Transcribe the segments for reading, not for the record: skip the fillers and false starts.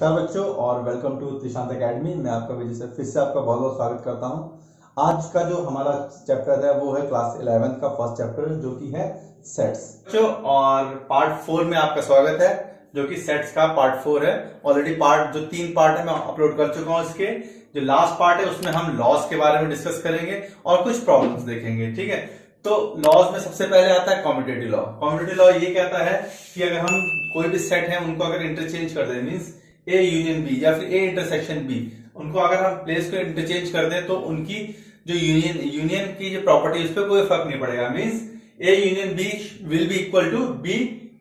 नमस्कार बच्चों और वेलकम टू त्रिशांत एकेडमी। मैं आपका विजय सर फिर से आपका बहुत बहुत स्वागत करता हूं। आज का जो हमारा चैप्टर है वो है क्लास 11th का फर्स्ट चैप्टर जो कि है सेट्स बच्चों, और पार्ट 4 में आपका स्वागत है जो कि सेट्स का पार्ट 4 है। ऑलरेडी पार्ट जो 3 पार्ट है मैं अपलोड कर चुका हूं। इसके जो लास्ट पार्ट है उसमें हम लॉस के बारे में डिस्कस करेंगे और कुछ प्रॉब्लम्स देखेंगे। ठीक है, तो लॉज में सबसे पहले आता है कम्यूटेटिव लॉ। कम्यूटेटिव लॉ ये कहता है कि अगर हम कोई भी सेट है उनको अगर इंटरचेंज कर दें, मींस ए यूनियन बी या फिर ए इंटरसेक्शन बी, उनको अगर हम प्लेस को इंटरचेंज कर दें तो उनकी जो यूनियन की जो प्रॉपर्टी उस पर कोई फर्क नहीं पड़ेगा। Means A union B will be equal to B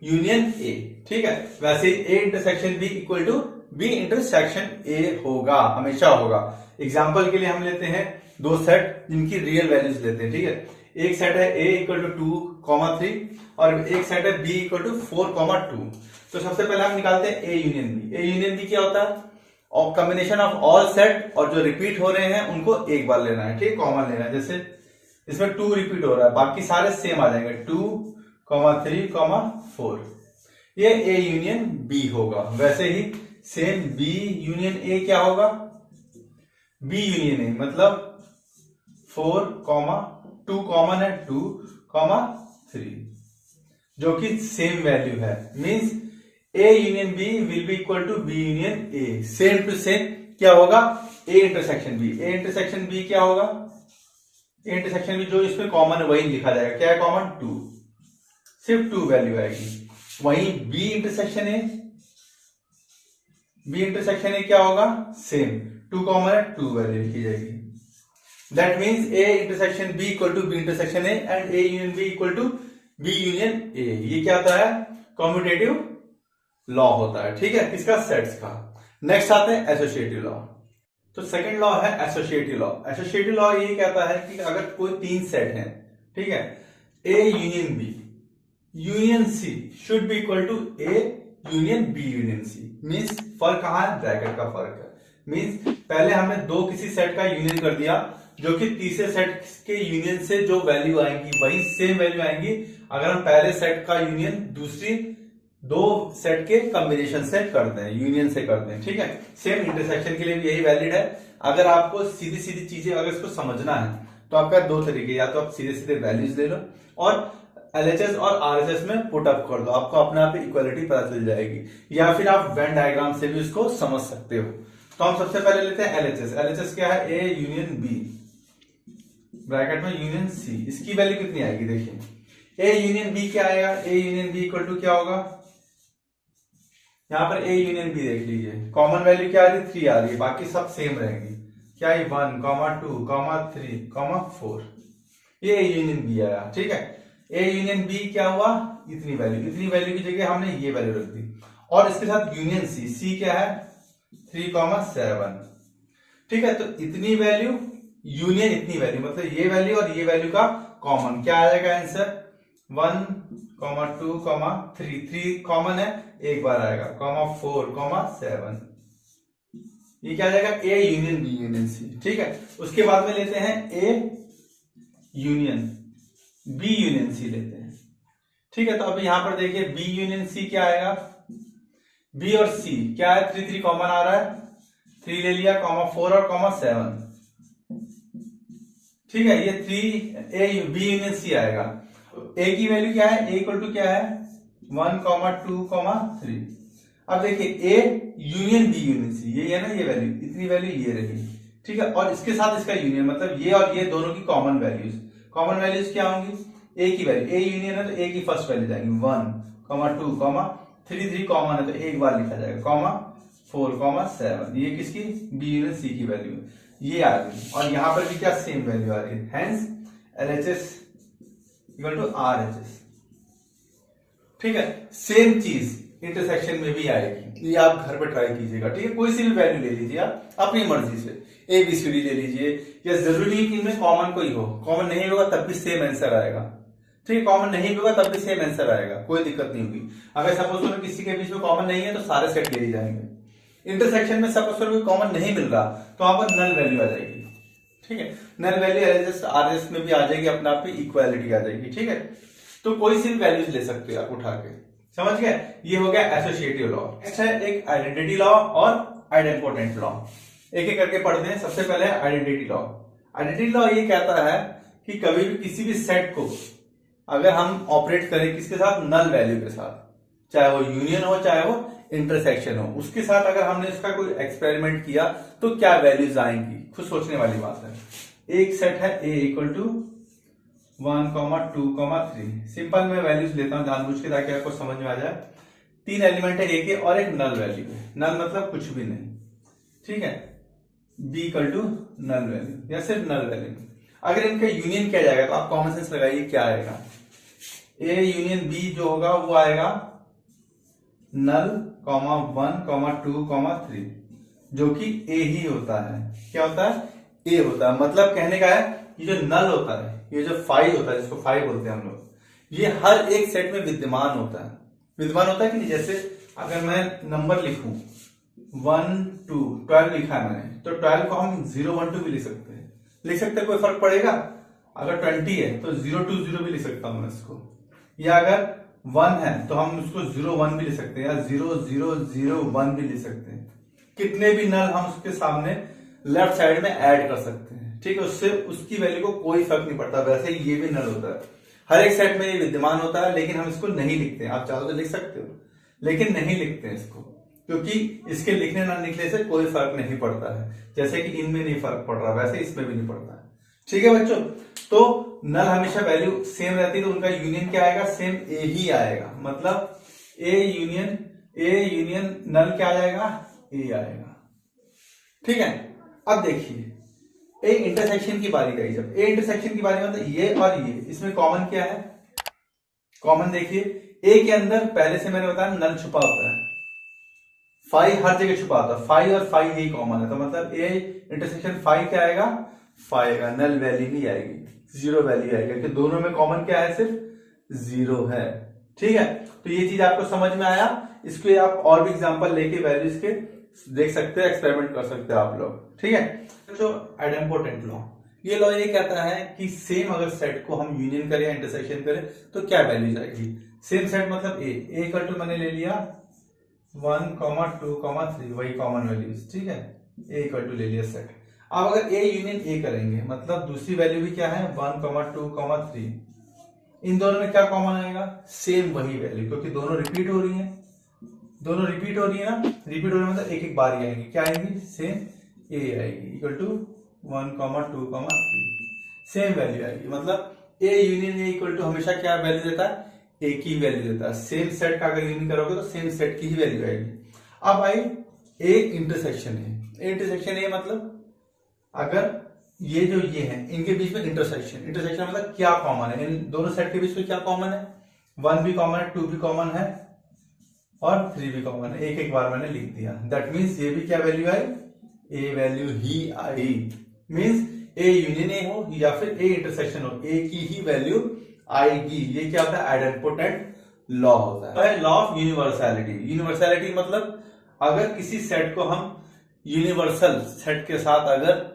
union A. ठीक है, वैसे A intersection B equal to B intersection A होगा, हमेशा होगा। एग्जाम्पल के लिए हम लेते हैं दो सेट जिनकी रियल वैल्यूज लेते हैं। ठीक है, एक सेट है a इक्वल टू 2,3 और एक सेट है b इक्वल टू 4,2। तो सबसे पहले हम निकालते हैं a union b। a union b क्या होता है? और कॉम्बिनेशन ऑफ ऑल सेट और जो रिपीट हो रहे हैं उनको एक बार लेना है। ठीक है, कॉमन लेना है। जैसे इसमें 2 रिपीट हो रहा है, बाकी सारे सेम आ जाएंगे 2,3,4। ये a यूनियन b होगा। वैसे ही सेम b यूनियन a क्या होगा? b यूनियन a मतलब 4,2 कॉमन है 2,3 जो कि सेम वैल्यू है। Means a union b will be equal to b union a। Same to same क्या होगा? a intersection b। a intersection b क्या होगा? a इंटरसेक्शन b जो इसमें कॉमन है वही लिखा जाएगा। क्या है कॉमन? 2, सिर्फ 2 वैल्यू आएगी। वहीं b इंटरसेक्शन a क्या होगा? सेम 2 कॉमन है 2 वैल्यू लिखी जाएगी। That means A intersection B equal to B intersection A and A union B equal to B union A। ये क्या होता है? कॉम्यूटेटिव लॉ होता है। ठीक है, किसका? सेट्स का। नेक्स्ट आते हैं एसोसिएटिव लॉ। तो सेकंड लॉ है एसोसिएटिव लॉ। एसोसिएटिव लॉ ये कहता है कि अगर कोई 3 सेट है, ठीक है, A union B union C should be equal to A union B union C। Means फर्क कहां है? ब्रैकेट का फर्क है। मीन्स पहले हमने दो किसी सेट का यूनियन कर दिया जो कि तीसरे सेट के यूनियन से जो वैल्यू आएंगी वही सेम वैल्यू आएंगी अगर हम पहले सेट का यूनियन दूसरी दो सेट के कॉम्बिनेशन से करते हैं, यूनियन से करते हैं। ठीक है, सेम इंटरसेक्शन के लिए भी यही वैलिड है। अगर आपको सीधी सीधी चीजें अगर इसको समझना है तो आपका दो तरीके, या तो आप सीधे सीधे वैल्यूज ले लो और एलएचएस और आरएचएस में पुट अप कर दो, आपको अपने आप इक्वालिटी पता चल जाएगी। या फिर आप वेन डायग्राम से भी उसको समझ सकते हो। तो हम सबसे पहले लेते हैं एलएचएस। एलएचएस क्या है? ए यूनियन बी ब्रैकेट में यूनियन सी। इसकी वैल्यू कितनी आएगी? देखिए ए यूनियन बी क्या आएगा? A union B equal to क्या होगा? यहां पर ए यूनियन बी देख लीजिए, कॉमन वैल्यू क्या आ रही है? 3 आ रही है, बाकी सब सेम रहेंगी। क्या है? 1, 2, 3, 4। ये ए यूनियन बी आया। ठीक है, ए यूनियन बी क्या हुआ? इतनी वैल्यू की जगह हमने ये वैल्यू रख दी और इसके साथ यूनियन सी। सी क्या है? 3,7। ठीक है, तो इतनी वैल्यू यूनियन इतनी वैल्यू, मतलब ये वैल्यू और ये वैल्यू का कॉमन क्या आ जाएगा आंसर? 1,2,3। 3 कॉमन है, एक बार आएगा, 4,7। ये क्या आ जाएगा? A union B union C. ठीक है, उसके बाद में लेते हैं A union B union C लेते हैं। ठीक है, तो अभी यहां पर देखिए बी यूनियन सी क्या आएगा? बी और सी क्या है? 3 कॉमन आ रहा है, 3 ले लिया, 4 और 7। ठीक है, ये 3 ए बी यूनियन सी आएगा। ए की वैल्यू क्या है? ए इक्वल टू क्या है? 1,2,3। अब देखिए A union B union C, ये है ना, ये वैल्यू, इतनी वैल्यू ये रही। ठीक है, और इसके साथ इसका यूनियन, मतलब ये और ये दोनों की कॉमन वैल्यूज। कॉमन वैल्यूज क्या होंगी? ए की वैल्यू, ए यूनियन है तो ए की फर्स्ट वैल्यू जाएंगी 1,2,3। 3 कॉमन है तो एक बार लिखा जाएगा, 4,7। ये किसकी? बी यूनियन सी की वैल्यू है, ये आ गई। और यहां पर भी क्या? सेम वैल्यू आ रही है। Hence LHS equal to RHS. ठीक है, सेम चीज इंटरसेक्शन में भी आएगी। ये आप घर पर ट्राई कीजिएगा। ठीक है, कोई सी भी वैल्यू ले लीजिए आप अपनी मर्जी से, एबीसीडी ले लीजिए, या जरूरी नहीं कि इनमें कॉमन कोई हो। कॉमन नहीं होगा तब भी सेम आंसर आएगा। ठीक है, कॉमन नहीं होगा तब भी सेम आंसर आएगा, कोई दिक्कत नहीं होगी। अगर सपोज करो किसी के बीच में कॉमन नहीं है तो सारे सेट ले जाएंगे। इंटरसेक्शन में सपोज करो कॉमन नहीं मिल रहा तो वहां पर नल वैल्यू आ जाएगी। ठीक है, नल वैल्यू एलएचएस आरएचएस में भी आ जाएगी, अपने आप ही इक्वालिटी आ जाएगी। ठीक है, तो कोई सी भी वैल्यूज ले सकते हो आप उठा के। समझ गए? ये हो गया एसोसिएटिव लॉ। नेक्स्ट है एक आइडेंटिटी लॉ और आइडेंपोटेंट लॉ। एक एक करके पढ़ते हैं। सबसे पहले आइडेंटिटी लॉ। आइडेंटिटी लॉ ये कहता है कि कभी भी किसी भी सेट को अगर हम ऑपरेट करें किसके साथ, नल वैल्यू के साथ, चाहे वो यूनियन हो चाहे वो इंटरसेक्शन हो, उसके साथ अगर हमने इसका कोई एक्सपेरिमेंट किया तो क्या वैल्यूज आएंगी, खुद सोचने वाली बात है। एक सेट है ए इक्वल टू 1, 2, 3। सिंपल मैं वैल्यूज लेता हूं जानबूझ के ताकि आपको समझ में आ जाए। 3 एलिमेंट है ए के और एक नल वैल्यू है। नल मतलब कुछ भी नहीं, ठीक है। B equal to null value या सिर्फ नल वैल्यू। अगर इनका यूनियन किया जाएगा तो आप कॉमन सेंस लगाइए क्या आएगा। ए यूनियन बी जो होगा वो आएगा नल 1, 2, 3, जो कि ए ही होता है। क्या होता है? ए होता है। मतलब कहने का है ये जो नल होता है, ये जो 5 होता है, जिसको 5 बोलते हैं हम लोग, ये हर एक सेट में विद्यमान होता है। विद्यमान होता है कि नहीं? जैसे अगर मैं नंबर लिखूं 1, 2, 12 लिखा है मैंने, तो 12 को हम 0, 1, 2 भी लिख सकते हैं। लिख सकते हैं, कोई फर्क पड़ेगा? अगर 20 है तो 0, 2, 0 भी लिख सकता हूं मैं इसको। या अगर 1 है तो हम उसको 0, 1 भी लिख सकते हैं, या 0, 0, 0, 1 भी लिख सकते हैं। कितने भी नल हम उसके सामने लेफ्ट साइड में ऐड कर सकते हैं, ठीक है। उससे उसकी वैल्यू को कोई फर्क नहीं पड़ता। वैसे ही ये भी नल होता है, हर एक सेट में ये विद्यमान होता है, लेकिन हम इसको नहीं लिखते हैं। आप चाहो तो लिख सकते हो, लेकिन नहीं लिखते हैं इसको, क्योंकि इसके लिखने ना लिखने से कोई फर्क नहीं पड़ता है। जैसे कि इनमें नहीं फर्क पड़ रहा, वैसे इसमें भी नहीं पड़ता है, ठीक है बच्चों। तो नल हमेशा वैल्यू सेम रहती है, तो उनका यूनियन क्या आएगा? सेम ए ही आएगा। मतलब ए यूनियन नल क्या आ जाएगा? ए आएगा, ठीक है। अब देखिए ए इंटरसेक्शन की बारी आई। जब ए इंटरसेक्शन की बारी मतलब ये और ये, इसमें कॉमन क्या है? कॉमन देखिए, ए के अंदर पहले से मैंने बताया नल छुपा होता है, 5 हर जगह छुपा होता है। 5 और 5 यही कॉमन है, तो मतलब ए इंटरसेक्शन 5 क्या आएगा? 5 का नल वैल्यू ही आएगी, 0 वैल्यू आएगी, क्योंकि दोनों में कॉमन क्या है? सिर्फ 0 है, ठीक है। तो ये चीज आपको समझ में आया। इसके आप और भी एग्जांपल लेके वैल्यूज के देख सकते हो, एक्सपेरिमेंट कर सकते हो आप लोग, ठीक है। जो आइडेंपोटेंट लॉ, ये लॉ ये कहता है कि सेम अगर सेट को हम यूनियन करें या इंटरसेक्शन करें तो क्या वैल्यूज आएगी। सेम सेट मतलब ए इक्वल टू मैंने ले लिया 1, 2, 3, वही कॉमन वैल्यूज, ठीक है। ए इक्वल टू ले लिया सेट। अब अगर ए यूनियन ए करेंगे मतलब दूसरी वैल्यू भी क्या है? 1, 2, 3। इन दोनों में क्या कॉमन आएगा? सेम वही वैल्यू, क्योंकि दोनों रिपीट हो रही हैं। दोनों रिपीट हो रही है ना, रिपीट हो रही है मतलब एक एक बार ही आएंगी। क्या आएंगी? सेम ए आएगी इक्वल टू 1, 2, 3, सेम वैल्यू आएगी। मतलब A union A equal to हमेशा क्या वैल्यू देता है? ए की वैल्यू देता है। सेम सेट का अगर यूनियन करोगे तो सेम सेट की ही वैल्यू आएगी। अब आई ए इंटरसेक्शन है। ए इंटरसेक्शन है मतलब अगर ये जो ये है इनके बीच में इंटरसेक्शन मतलब क्या कॉमन है? इन दोनों सेट के बीच में क्या कॉमन है? 1 भी कॉमन है, 2 भी कॉमन है और 3 भी कॉमन है। एक एक बार मैंने लिख दिया। दैट मीन्स ये भी क्या वैल्यू आई? ए वैल्यू ही आई। मीन्स ए यूनियन ए हो या फिर ए इंटरसेक्शन हो, ए की ही वैल्यू आएगी। ये क्या होता है? आइडेंपोटेंट लॉ होता है। Law of universality. यूनिवर्सैलिटी मतलब अगर किसी सेट को हम यूनिवर्सल सेट के साथ अगर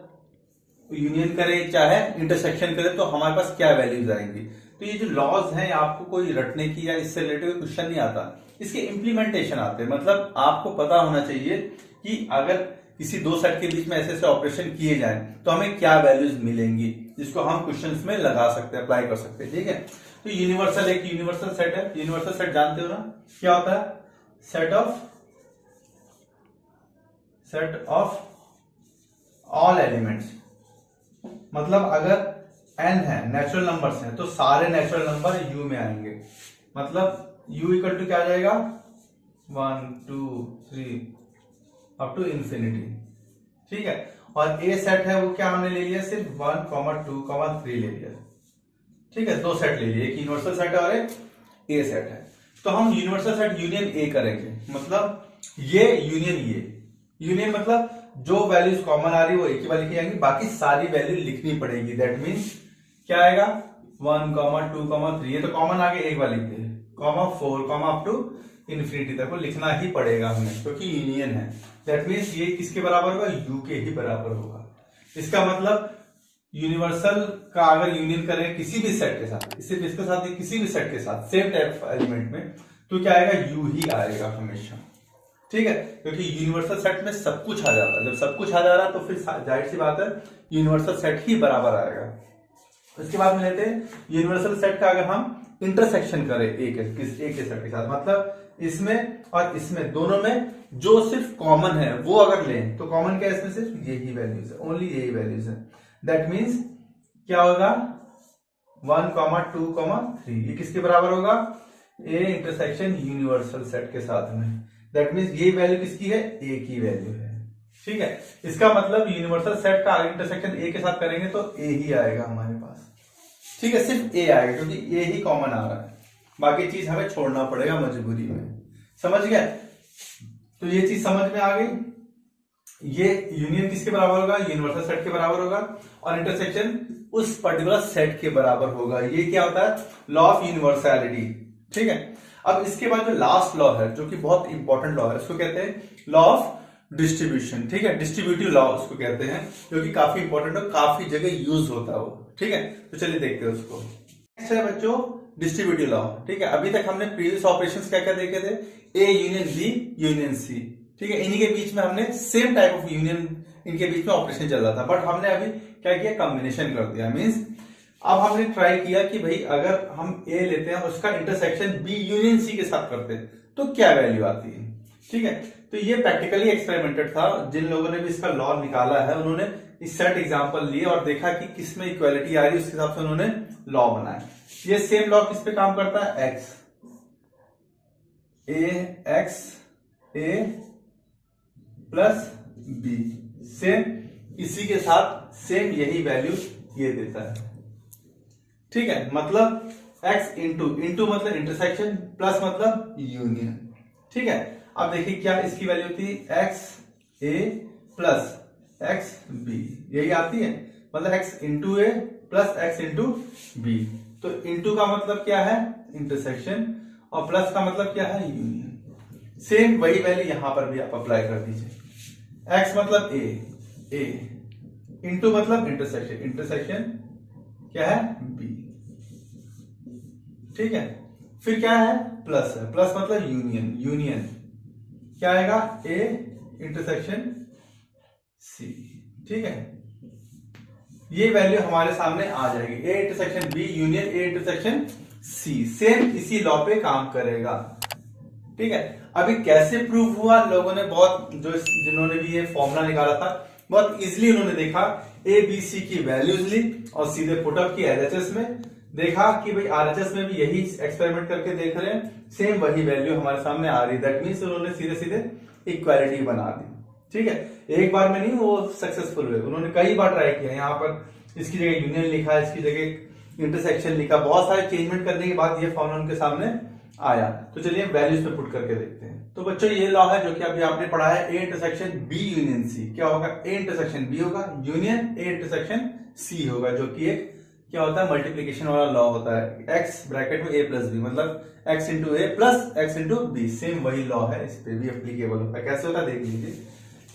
यूनियन करें चाहे इंटरसेक्शन करें तो हमारे पास क्या वैल्यूज आएंगी। तो ये जो लॉज हैं आपको कोई रटने की या इससे रिलेटेड क्वेश्चन नहीं आता, इसके इंप्लीमेंटेशन आते हैं। मतलब आपको पता होना चाहिए कि अगर किसी दो सेट के बीच में ऐसे ऐसे ऑपरेशन किए जाएं तो हमें क्या वैल्यूज मिलेंगी, जिसको हम क्वेश्चंस में लगा सकते हैं, अप्लाई कर सकते हैं, ठीक है। तो यूनिवर्सल एक यूनिवर्सल सेट है। यूनिवर्सल सेट जानते हो ना क्या होता है? Set of all elements. मतलब अगर n है, नेचुरल नंबर्स हैं, तो सारे नेचुरल नंबर u में आएंगे। मतलब u इक्वल टू क्या आ जाएगा? 1, 2, 3 अप टू इंफिनिटी, ठीक है। और ए सेट है वो क्या हमने ले लिया? सिर्फ 1, 2, 3 ले लिया, ठीक है। दो सेट ले लिए, एक यूनिवर्सल सेट है और एक ए सेट है। तो हम यूनिवर्सल सेट यूनियन ए करेंगे। मतलब ये यूनियन मतलब जो वैल्यूज कॉमन आ रही है वो एक ही वाली लिखी जाएंगी, बाकी सारी वैल्यू लिखनी पड़ेगी। दैट मीन्स क्या आएगा? 1, 2, 3 ये तो कॉमन आगे एक वाली लिखते हैं, 4 अप टू इन्फिनिटी तक को लिखना ही पड़ेगा हमें, क्योंकि यूनियन है। दैट मीन्स ये किसके बराबर होगा? यू के ही बराबर होगा। इसका मतलब यूनिवर्सल का अगर यूनियन करें किसी भी सेट के साथ, सिर्फ इसके साथ किसी भी सेट के साथ सेम टाइप ऑफ एलिमेंट में, तो क्या आएगा, यू ही आएगा हमेशा। ठीक है, क्योंकि यूनिवर्सल सेट में सब कुछ आ जाता है। जब सब कुछ आ जा रहा है तो फिर जाहिर सी बात है यूनिवर्सल सेट ही बराबर आएगा। इसके बाद में लेते हैं यूनिवर्सल सेट का, अगर हम इंटरसेक्शन करें एक के सेट के साथ, मतलब इसमें और इसमें दोनों में जो सिर्फ कॉमन है वो अगर लें तो कॉमन क्या है इसमें, सिर्फ यही वैल्यूज है, ओनली यही वैल्यूज है। दैट मीन्स क्या होगा, 1, 2, 3, ये किसके बराबर होगा, ए इंटरसेक्शन यूनिवर्सल सेट के साथ में। दैट मीन्स ये वैल्यू किसकी है, ए की वैल्यू है। ठीक है, इसका मतलब यूनिवर्सल सेट का इंटरसेक्शन ए के साथ करेंगे तो ए ही आएगा हमारे पास। ठीक है, सिर्फ ए आएगा क्योंकि ए ही कॉमन आ रहा है, बाकी चीज हमें छोड़ना पड़ेगा मजबूरी में। समझ गए, तो ये चीज समझ में आ गई। ये यूनियन किसके बराबर होगा, यूनिवर्सल सेट के बराबर होगा, और इंटरसेक्शन उस पर्टिकुलर सेट के बराबर होगा। ये क्या होता है, लॉ ऑफ यूनिवर्सैलिटी। ठीक है, अब इसके बाद जो लास्ट लॉ है जो कि बहुत इंपॉर्टेंट लॉ है, उसको कहते हैं लॉ ऑफ डिस्ट्रीब्यूशन। ठीक है, डिस्ट्रीब्यूटिव लॉ उसको कहते हैं, जो कि काफी इंपॉर्टेंट है, काफी जगह यूज होता है वो। ठीक है, तो चलिए देखते हैं उसको। नेक्स्ट है बच्चों डिस्ट्रीब्यूटिव लॉ। ठीक है, अभी तक हमने प्रीवियस ऑपरेशंस क्या क्या देखे थे, A union B union C. ठीक है, इन्हीं के बीच में हमने सेम टाइप ऑफ यूनियन, इनके बीच में ऑपरेशन चल रहा था, बट हमने अभी क्या किया, कॉम्बिनेशन कर दिया। मींस अब हमने ट्राई किया कि भाई अगर हम ए लेते हैं उसका इंटरसेक्शन बी यूनियन सी के साथ करते हैं तो क्या वैल्यू आती है। ठीक है, तो ये प्रैक्टिकली एक्सपेरिमेंटेड था। जिन लोगों ने भी इसका लॉ निकाला है उन्होंने इस सेट एग्जांपल लिए और देखा कि किस में इक्वालिटी आ रही है, उसके हिसाब से उन्होंने लॉ बनाया। ये सेम लॉ किस पे काम करता है, एक्स ए प्लस बी, सेम इसी के साथ सेम यही वैल्यू ये देता है। ठीक है, मतलब x इंटू मतलब इंटरसेक्शन, प्लस मतलब यूनियन। ठीक है, अब देखिए क्या इसकी वैल्यू होती है, एक्स ए प्लस एक्स बी, यही आती है, मतलब x into A plus X into B. तो इंटू का मतलब क्या है, इंटरसेक्शन, और प्लस का मतलब क्या है, यूनियन। सेम वही वैल्यू यहां पर भी आप अप्लाई कर दीजिए। x मतलब ए इंटू मतलब इंटरसेक्शन क्या है, बी। ठीक है, फिर क्या है, प्लस है, प्लस मतलब यूनियन क्या आएगा, ए इंटरसेक्शन सी। ठीक है, ये वैल्यू हमारे सामने आ जाएगी, A intersection B union A intersection C. Same इसी लॉ पे काम करेगा। ठीक है, अभी कैसे प्रूव हुआ, लोगों ने बहुत जिन्होंने भी ये फॉर्मूला निकाला था बहुत इजीली उन्होंने देखा, ए बी सी की वैल्यूज ली और सीधे पुटअप की एलएचएस में, देखा कि भाई आरएचएस में भी यही एक्सपेरिमेंट करके देख रहे हैं, सेम वही वैल्यू हमारे सामने आ रही है। दैट मीन्स उन्होंने सीधे सीधे इक्वालिटी बना दी। ठीक है, एक बार में नहीं वो सक्सेसफुल हुए, उन्होंने कई बार ट्राई किया। यहाँ पर इसकी जगह यूनियन लिखा, इसकी जगह इंटरसेक्शन लिखा, बहुत सारे चेंजमेंट करने के बाद ये फॉर्मूला उनके सामने आया। तो चलिए वैल्यूज पे पुट करके देखते हैं। तो बच्चों ये लॉ है जो कि अभी आपने पढ़ा है, A intersection B union C. क्या होगा, ए इंटरसेक्शन बी होगा, यूनियन ए इंटरसेक्शन सी होगा, जो कि एक क्या होता है, मल्टीप्लीकेशन वाला लॉ होता है। एक्स ब्रैकेट में ए प्लस बी, मतलब X into A plus X into B, same वही लॉ है, इस पे भी एप्लीकेबल होता है। कैसे होता है देख लीजिए,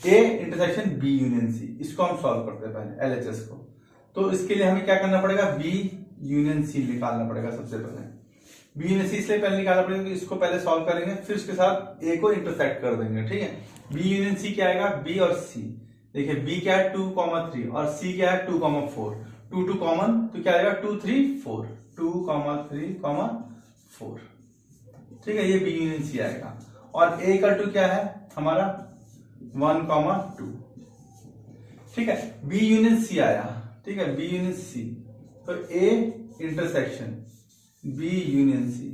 A intersection B union C, इसको हम सॉल्व करते हैं पहले एलएचएस को। तो इसके लिए हमें क्या करना पड़ेगा, बी यूनियन सी निकालना पड़ेगा सबसे पहले। बी यूनियन सी इसलिए पहले निकालना पड़ेगा कि इसको पहले सॉल्व करेंगे, फिर उसके साथ ए को इंटरसेक्ट कर देंगे। ठीक है, बी यूनियन सी क्या आएगा, बी और सी। देखिए बी क्या है 2, 3 और सी क्या है 2, 4। 2 2 कॉमन तो क्या आएगा 2 3 4, 2, 3, 4। ठीक है, ये बी यूनियन सी आएगा। और ए इक्वल टू क्या है हमारा 1, 2। ठीक है, बी यूनियन सी आया। ठीक है, बी यूनियन सी, तो A intersection B union C.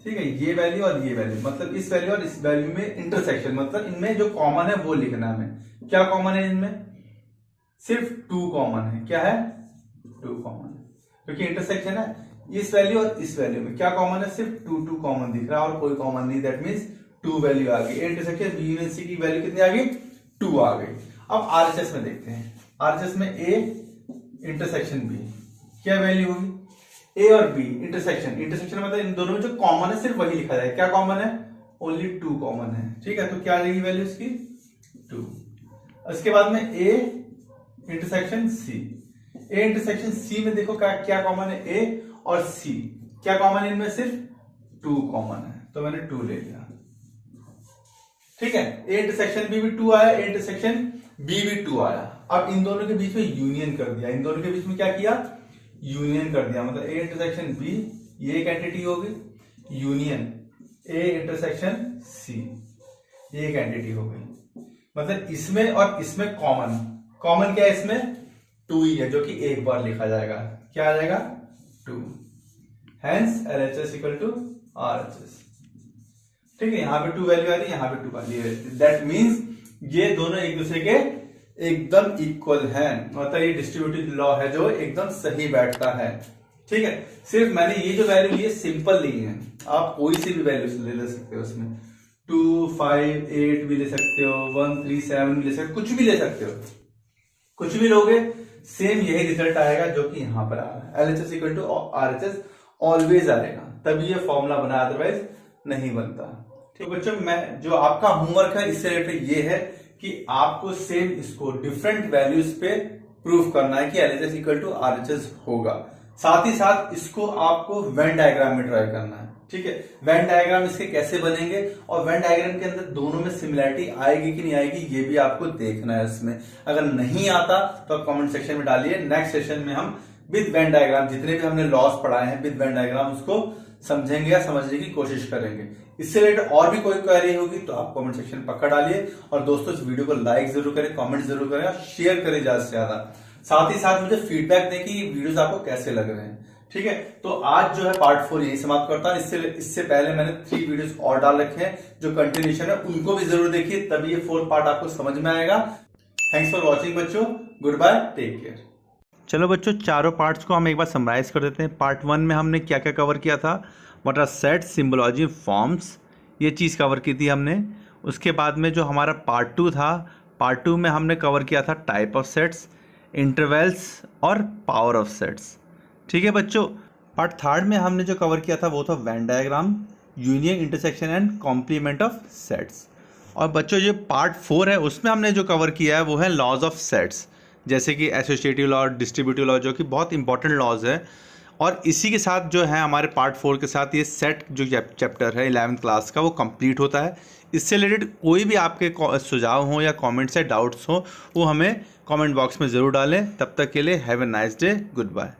ठीक है, ये वैल्यू और ये वैल्यू, मतलब इस वैल्यू और इस वैल्यू में इंटरसेक्शन, मतलब इनमें जो कॉमन है वो लिखना है हमें। क्या कॉमन है इनमें, सिर्फ 2 कॉमन है। क्या है, 2 कॉमन है, क्योंकि इंटरसेक्शन है। इस वैल्यू और इस वैल्यू में क्या कॉमन है, सिर्फ 2 कॉमन दिख रहा है और कोई कॉमन नहीं। दैट मीन्स 2 वैल्यू आ गई। इंटरसेक्शन बी यूनियन सी की वैल्यू कितनी आ गई, 2 आ गई। अब आरएचएस में देखते हैं, आरएचएस में ए इंटरसेक्शन बी क्या वैल्यू होगी, ए और बी इंटरसेक्शन मतलब इन दोनों में जो कॉमन है सिर्फ वही लिखा जाए। क्या कॉमन है, ओनली 2 कॉमन है। ठीक है, तो क्या आ जाएगी वैल्यू इसकी 2। इसके बाद में ए इंटरसेक्शन सी, ए इंटरसेक्शन सी में देखो क्या क्या कॉमन है, ए और सी क्या कॉमन है इनमें, सिर्फ 2 कॉमन है, तो मैंने 2 ले लिया। ठीक है, ए इंटरसेक्शन बी भी 2 आया, ए इंटरसेक्शन बी भी 2 आया। अब इन दोनों के बीच में यूनियन कर दिया, इन दोनों के बीच में क्या किया, यूनियन कर दिया। मतलब ए इंटरसेक्शन बी ये एक एंटिटी होगी, यूनियन ए इंटरसेक्शन सी ये एक एंटिटी हो गई। मतलब इसमें और इसमें कॉमन, कॉमन क्या है इसमें, 2 ही है, जो कि एक बार लिखा जाएगा, क्या आ जाएगा 2। Hence LHS equal to RHS। ठीक है, यहां पे 2 वैल्यू आ रही है, यहां पे 2 वैल्यू आ रही है। दैट मीन्स ये दोनों एक दूसरे के एकदम इक्वल हैं, मतलब ये डिस्ट्रीब्यूटिव लॉ है जो एकदम सही बैठता है। ठीक है, सिर्फ मैंने ये जो वैल्यू ली है सिंपल ली है, आप कोई सी भी वैल्यू ले सकते हो उसमें, 2, 5, 8 भी ले सकते हो, 1, 3, 7 भी ले सकते हो, कुछ भी ले सकते हो। कुछ भी लोगे सेम यही रिजल्ट आएगा जो कि यहां पर आ रहा है। LHS equal to RHS always आएगा, तभी ये फॉर्मूला बना, अदरवाइज नहीं बनता। ठीक है बच्चों, मैं जो आपका होमवर्क है इससे रिलेटेड ये है कि आपको सेम इसको डिफरेंट वैल्यूज पे प्रूव करना है कि LHS इक्वल टू RHS होगा। साथ ही साथ इसको आपको वेन डायग्राम में ट्राई करना है। ठीक है, वेन डायग्राम इसके कैसे बनेंगे और वेन डायग्राम के अंदर दोनों में सिमिलैरिटी आएगी कि नहीं आएगी ये भी आपको देखना है इसमें। अगर नहीं आता तो आप कमेंट सेक्शन में डालिए। नेक्स्ट सेशन में हम विद वेन डायग्राम जितने भी हमने लॉस पढ़ाए हैं विद वेन डायग्राम उसको समझेंगे या समझने की कोशिश करेंगे। इससे रिलेटेड और भी कोई क्वेरी होगी तो आप कमेंट सेक्शन में पक्का डालिए। और दोस्तों इस वीडियो को लाइक जरूर करें, कमेंट जरूर करें और शेयर करें ज्यादा से ज्यादा। साथ ही साथ मुझे फीडबैक दें कि वीडियोस आपको कैसे लग रहे हैं। ठीक है, तो आज जो है पार्ट 4 यही समाप्त करता हूं। इससे पहले मैंने 3 वीडियोस और डाल रखे हैं जो कंटिन्यूशन है, उनको भी जरूर देखिए, तभी ये 4th पार्ट आपको समझ में आएगा। थैंक्स फॉर वॉचिंग बच्चों, गुड बाय, टेक केयर। चलो बच्चों, चारों पार्ट्स को हम एक बार समराइज कर देते हैं। पार्ट 1 में हमने क्या क्या कवर किया था, what are sets, symbology, forms, ये चीज़ कवर की थी हमने। उसके बाद में जो हमारा पार्ट 2 था, पार्ट 2 में हमने कवर किया था टाइप ऑफ सेट्स, इंटरवल्स और पावर ऑफ सेट्स। ठीक है बच्चों, पार्ट 3 में हमने जो कवर किया था वो था Venn diagram, union, intersection and complement of sets. और बच्चों जो पार्ट 4 है उसमें हमने जो कवर किया है वो है लॉज ऑफ सेट्स, जैसे कि एसोसिएटिव लॉ, डिस्ट्रीब्यूटिव लॉ, जो कि बहुत इंपॉर्टेंट लॉज है। और इसी के साथ जो है हमारे पार्ट 4 के साथ ये सेट जो चैप्टर है 11th क्लास का वो कंप्लीट होता है। इससे रिलेटेड कोई भी आपके सुझाव हो या कमेंट्स या डाउट्स हो वो हमें कमेंट बॉक्स में ज़रूर डालें। तब तक के लिए have a nice day, good bye.